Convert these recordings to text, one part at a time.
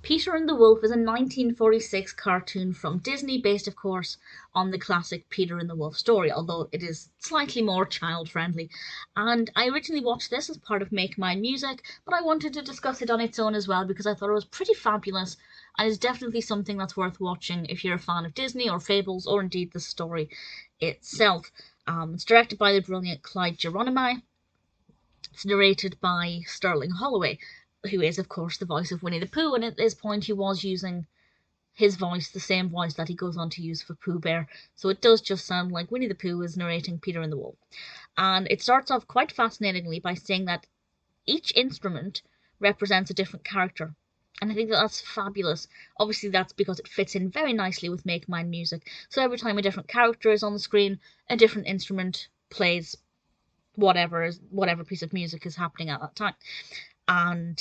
Peter and the Wolf is a 1946 cartoon from Disney, based, of course, on the classic Peter and the Wolf story, although it is slightly more child-friendly. And I originally watched this as part of Make My Music, but I wanted to discuss it on its own as well because I thought it was pretty fabulous, and is definitely something that's worth watching if you're a fan of Disney or Fables, or indeed the story itself. It's directed by the brilliant Clyde Geronimi. It's narrated by Sterling Holloway, who is, of course, the voice of Winnie the Pooh, and at this point he was using his voice, the same voice that he goes on to use for Pooh Bear, so it does just sound like Winnie the Pooh is narrating Peter and the Wolf. And it starts off quite fascinatingly by saying that each instrument represents a different character, and I think that that's fabulous. Obviously, that's because it fits in very nicely with Make Mine Music, so every time a different character is on the screen, a different instrument plays whatever piece of music is happening at that time. And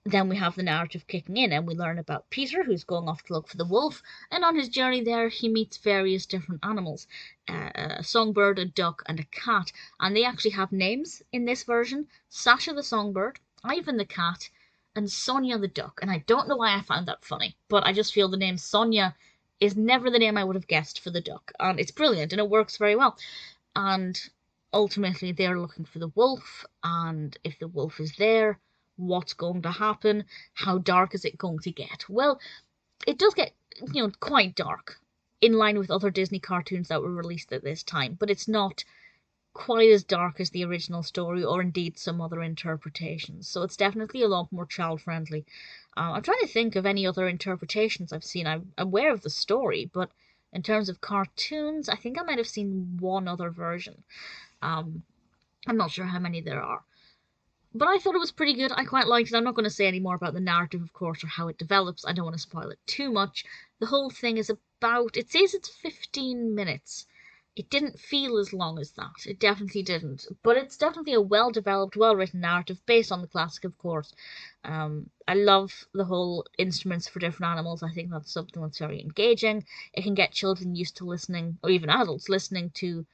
then we have the narrative kicking in, and we learn about Peter, who's going off to look for the wolf, and on his journey there he meets various different animals, a songbird, a duck, and a cat, and they actually have names in this version: Sasha the Songbird, Ivan the cat, and Sonia the Duck. And I don't know why I found that funny, but I just feel the name Sonia is never the name I would have guessed for the duck, and it's brilliant, and it works very well. And ultimately they're looking for the wolf, and if the wolf is there, what's going to happen? How dark is it going to get? Well, it does get, quite dark, in line with other Disney cartoons that were released at this time, but it's not quite as dark as the original story, or indeed some other interpretations, so it's definitely a lot more child-friendly. I'm trying to think of any other interpretations I've seen. I'm aware of the story, but in terms of cartoons, I think I might have seen one other version. I'm not sure how many there are. But I thought it was pretty good. I quite liked it. I'm not going to say any more about the narrative, of course, or how it develops. I don't want to spoil it too much. The whole thing is about, it says it's 15 minutes. It didn't feel as long as that. It definitely didn't. But it's definitely a well-developed, well-written narrative based on the classic, of course. I love the whole instruments for different animals. I think that's something that's very engaging. It can get children used to listening, or even adults listening to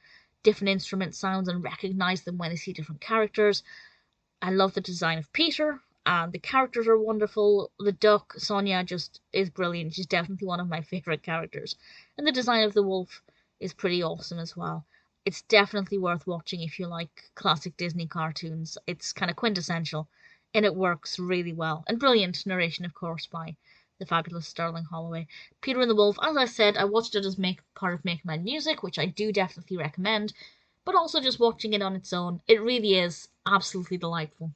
different instrument sounds and recognize them when they see different characters. I love the design of Peter, and the characters are wonderful. The duck, Sonia, just is brilliant. She's definitely one of my favourite characters. And the design of the wolf is pretty awesome as well. It's definitely worth watching if you like classic Disney cartoons. It's kind of quintessential, and it works really well. And brilliant narration, of course, by the fabulous Sterling Holloway. Peter and the Wolf, as I said, I watched it as part of Make My Music, which I do definitely recommend, but also just watching it on its own, it really is absolutely delightful.